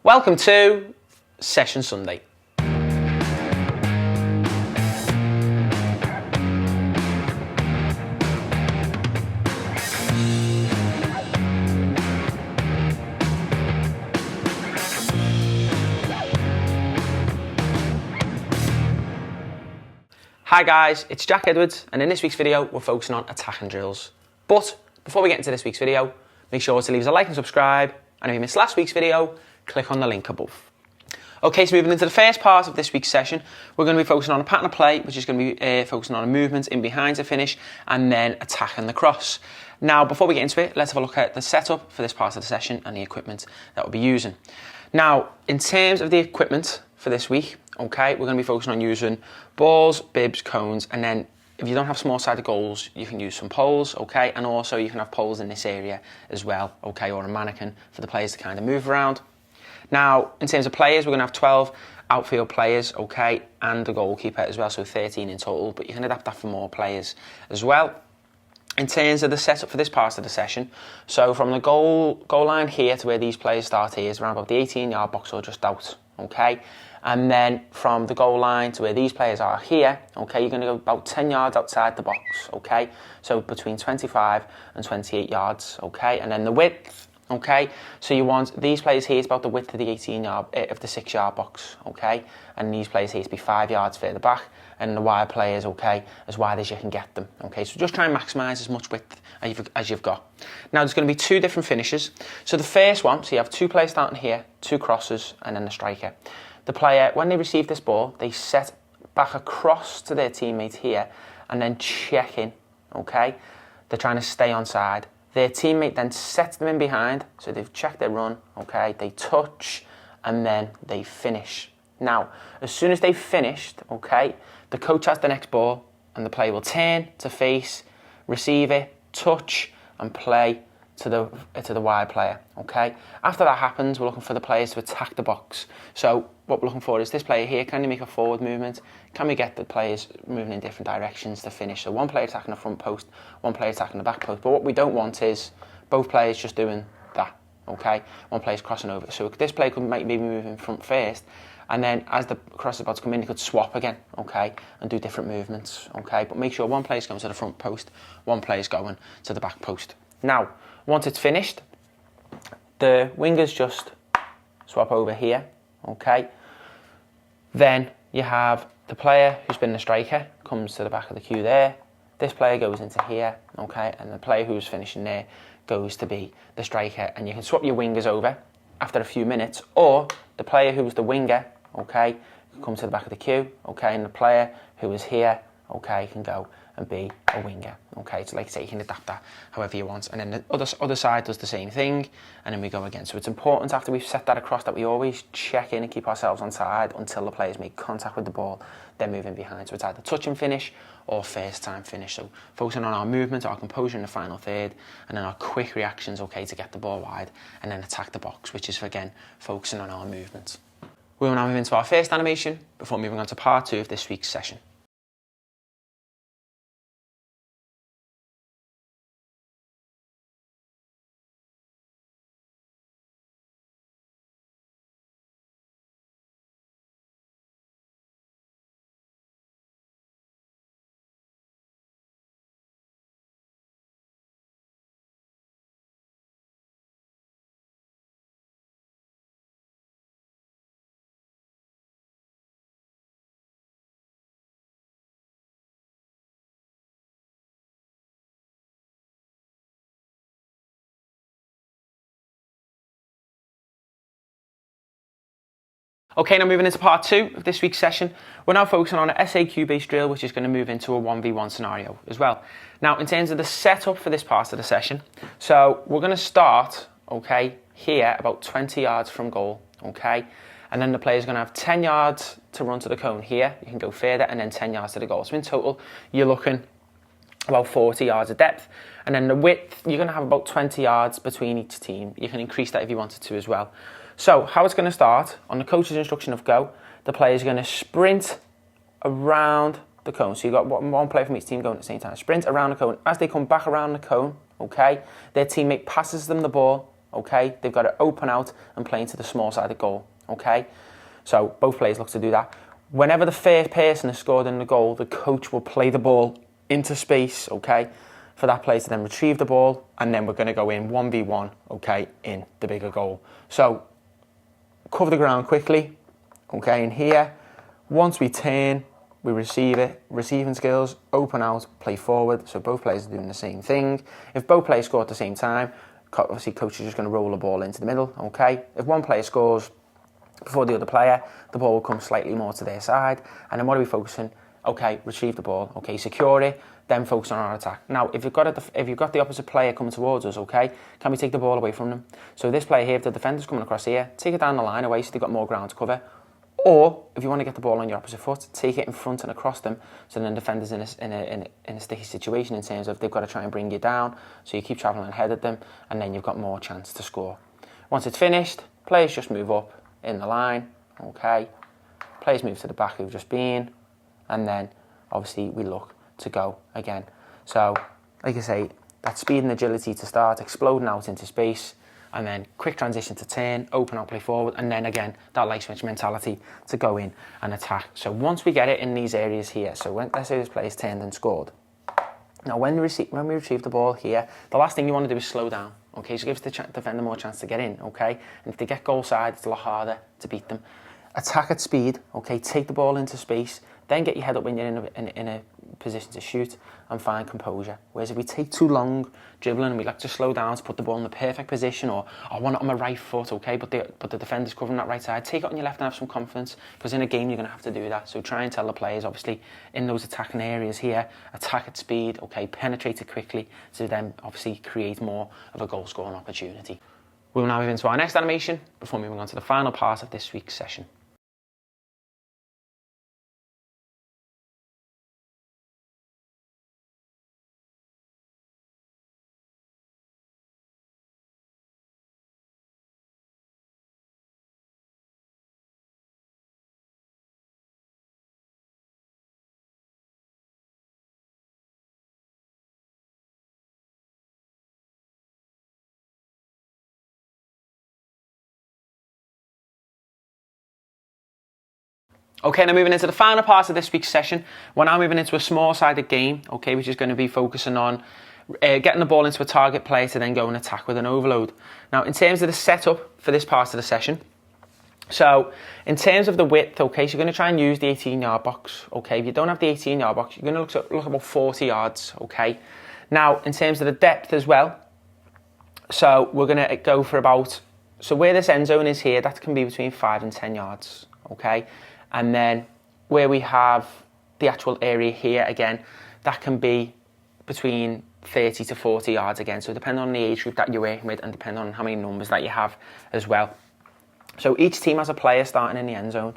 Welcome to Session Sunday. Hi guys, it's Jack Edwards, and in this week's video we're focusing on attacking drills. But before we get into this week's video, make sure to leave us a like and subscribe, and if you missed last week's video, click on the link above. Okay, so moving into the first part of this week's session, we're going to be focusing on a pattern of play, which is going to be focusing on a movement in behind to finish, and then attacking the cross. Now, before we get into it, let's have a look at the setup for this part of the session and the equipment that we'll be using. Now, in terms of the equipment for this week, okay, we're going to be focusing on using balls, bibs, cones, and then if you don't have small-sided goals, you can use some poles, okay, and also you can have poles in this area as well, okay, or a mannequin for the players to kind of move around. Now, in terms of players, we're going to have 12 outfield players, okay, and a goalkeeper as well, so 13 in total, but you can adapt that for more players as well. In terms of the setup for this part of the session, so from the goal line here to where these players start here is around about the 18-yard box or just out, okay, and then from the goal line to where these players are here, okay, you're going to go about 10 yards outside the box, okay, so between 25 and 28 yards, okay, and then the width, okay, so you want these players here is about the width of the 6-yard box, okay, and these players here to be 5 yards further back, and the wide players, okay, as wide as you can get them, okay, so just try and maximise as much width as you've got. Now there's going to be two different finishes. So the first one, so you have two players starting here, two crosses, and then the striker. The player, when they receive this ball, they set back across to their teammate here, and then check in, okay, they're trying to stay onside. Their teammate then sets them in behind, so they've checked their run, okay, they touch, and then they finish. Now, as soon as they've finished, okay, the coach has the next ball, and the player will turn to face, receive it, touch, and play to the wide player, okay? After that happens, we're looking for the players to attack the box. So what we're looking for is this player here, can you make a forward movement? Can we get the players moving in different directions to finish? So one player attacking the front post, one player attacking the back post. But what we don't want is both players just doing that, okay? One player's crossing over. So this player could maybe move in front first, and then as the cross is about to come in, he could swap again, okay, and do different movements, okay? But make sure one player's going to the front post, one player's going to the back post. Now, once it's finished, the wingers just swap over here, okay? Then you have the player who's been the striker comes to the back of the queue there. This player goes into here, okay? And the player who's finishing there goes to be the striker. And you can swap your wingers over after a few minutes, or the player who was the winger, okay, can come to the back of the queue, okay? And the player who is here, okay, can go and be a winger, okay? So like I say, you can adapt that however you want. And then the other side does the same thing, and then we go again. So it's important after we've set that across that we always check in and keep ourselves on side until the players make contact with the ball, then moving behind. So it's either touch and finish or first time finish. So focusing on our movement, our composure in the final third, and then our quick reactions, okay, to get the ball wide, and then attack the box, which is, again, focusing on our movement. We will now move into our first animation before moving on to part 2 of this week's session. Okay, now moving into part 2 of this week's session, we're now focusing on an SAQ-based drill, which is going to move into a 1v1 scenario as well. Now, in terms of the setup for this part of the session, so we're going to start, okay, here about 20 yards from goal, okay, and then the player's going to have 10 yards to run to the cone here. You can go further, and then 10 yards to the goal. So in total, you're looking about 40 yards of depth, and then the width, you're going to have about 20 yards between each team. You can increase that if you wanted to as well. So how it's going to start, on the coach's instruction of go, the player's going to sprint around the cone. So you've got one player from each team going at the same time. Sprint around the cone. As they come back around the cone, okay, their teammate passes them the ball, okay? They've got to open out and play into the small-sided goal, okay? So both players look to do that. Whenever the first person has scored in the goal, the coach will play the ball into space, okay, for that player to then retrieve the ball, and then we're going to go in 1v1, okay, in the bigger goal. So cover the ground quickly, okay, and here, once we turn, we receive it, receiving skills, open out, play forward, so both players are doing the same thing. If both players score at the same time, obviously coach is just going to roll the ball into the middle, okay? If one player scores before the other player, the ball will come slightly more to their side, and then what are we focusing? Okay, retrieve the ball, okay, secure it, then focus on our attack. Now, if you've got the opposite player coming towards us, okay, can we take the ball away from them? So this player here, if the defender's coming across here, take it down the line away so they've got more ground to cover. Or, if you want to get the ball on your opposite foot, take it in front and across them, so then the defender's in a sticky situation in terms of they've got to try and bring you down, so you keep travelling ahead of them, and then you've got more chance to score. Once it's finished, players just move up in the line, okay, players move to the back who've just been, and then, obviously, we look to go again. So, like I say, that speed and agility to start, exploding out into space, and then quick transition to turn, open up, play forward, and then again, that light switch mentality to go in and attack. So once we get it in these areas here, so let's say this player's turned and scored. Now when we retrieve the ball here, the last thing you want to do is slow down, okay? So it gives the defender more chance to get in, okay? And if they get goal side, it's a lot harder to beat them. Attack at speed, okay? Take the ball into space, then get your head up when you're in a position to shoot and find composure. Whereas if we take too long dribbling and we like to slow down to put the ball in the perfect position, or I want it on my right foot, okay, but the defender's covering that right side, take it on your left and have some confidence, because in a game you're going to have to do that. So try and tell the players, obviously, in those attacking areas here, attack at speed, okay, penetrate it quickly, to then obviously create more of a goal scoring opportunity. We'll now move into our next animation before moving on to the final part of this week's session. Okay, now moving into the final part of this week's session, we're now moving into a small-sided game, okay, which is going to be focusing on getting the ball into a target player to then go and attack with an overload. Now, in terms of the setup for this part of the session, so in terms of the width, okay, so you're going to try and use the 18-yard box, okay. If you don't have the 18-yard box, you're going to look about 40 yards, okay. Now, in terms of the depth as well, so we're going to go for about, so where this end zone is here, that can be between 5 and 10 yards, okay. And then where we have the actual area here, again, that can be between 30 to 40 yards again. So depending on the age group that you're working with and depending on how many numbers that you have as well. So each team has a player starting in the end zone.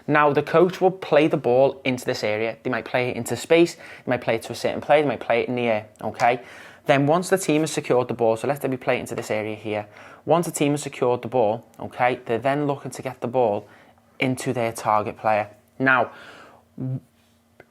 Now the coach will play the ball into this area. They might play it into space, they might play it to a certain player, they might play it in the air, okay? Then once the team has secured the ball, so let's say we play it into this area here. Once the team has secured the ball, okay, they're then looking to get the ball into their target player. Now,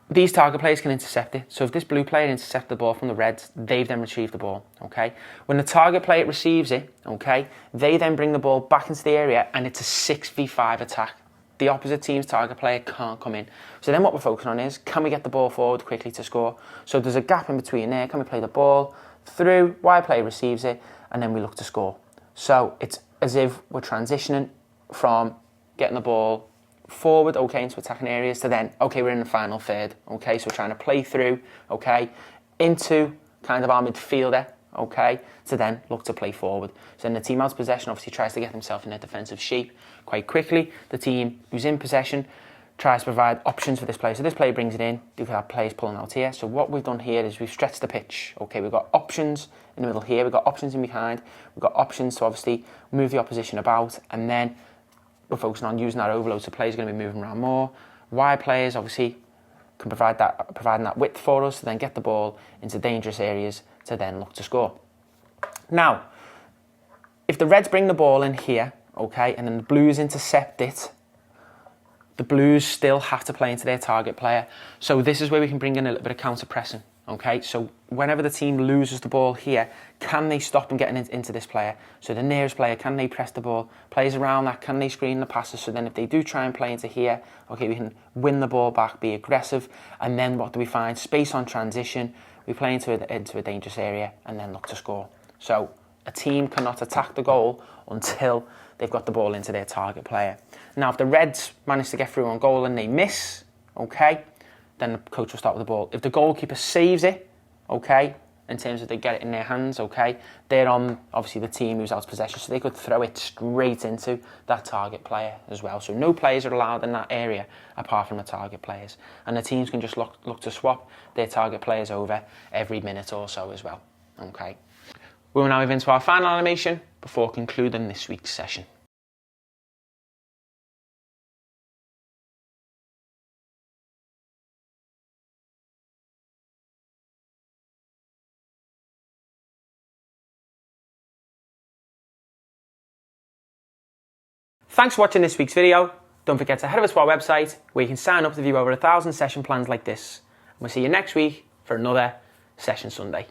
these target players can intercept it. So if this blue player intercepts the ball from the reds, they've then retrieved the ball, okay? When the target player receives it, okay, they then bring the ball back into the area and it's a 6v5 attack. The opposite team's target player can't come in. So then what we're focusing on is, can we get the ball forward quickly to score? So there's a gap in between there. Can we play the ball through, wide player receives it, and then we look to score. So it's as if we're transitioning from getting the ball forward, okay, into attacking areas, to then, okay, we're in the final third, okay, so we're trying to play through, okay, into kind of our midfielder, okay, to then look to play forward. So then the team out of possession obviously tries to get themselves in a defensive shape quite quickly. The team who's in possession tries to provide options for this player. So this player brings it in, you can have players pulling out here. So what we've done here is we've stretched the pitch, okay, we've got options in the middle here, we've got options in behind, we've got options to obviously move the opposition about, and then we're focusing on using our overload, so players are going to be moving around more. Wide players obviously can providing that width for us to then get the ball into dangerous areas to then look to score. Now, if the reds bring the ball in here, okay, and then the blues intercept it, the blues still have to play into their target player. So this is where we can bring in a little bit of counter pressing, Okay, so whenever the team loses the ball here, can they stop them getting into this player? So the nearest player, can they press the ball? Players around that, can they screen the passes? So then if they do try and play into here, okay, we can win the ball back, be aggressive, and then what do we find? Space on transition, we play into a dangerous area, and then look to score. So a team cannot attack the goal until they've got the ball into their target player. Now, if the Reds manage to get through on goal and they miss, okay, then the coach will start with the ball. If the goalkeeper saves it, okay, in terms of they get it in their hands, okay, they're on, obviously, the team who's out of possession, so they could throw it straight into that target player as well. So no players are allowed in that area apart from the target players. And the teams can just look to swap their target players over every minute or so as well, okay. We will now move into our final animation before concluding this week's session. Thanks for watching this week's video. Don't forget to head over to our website where you can sign up to view over 1,000 session plans like this. And we'll see you next week for another Session Sunday.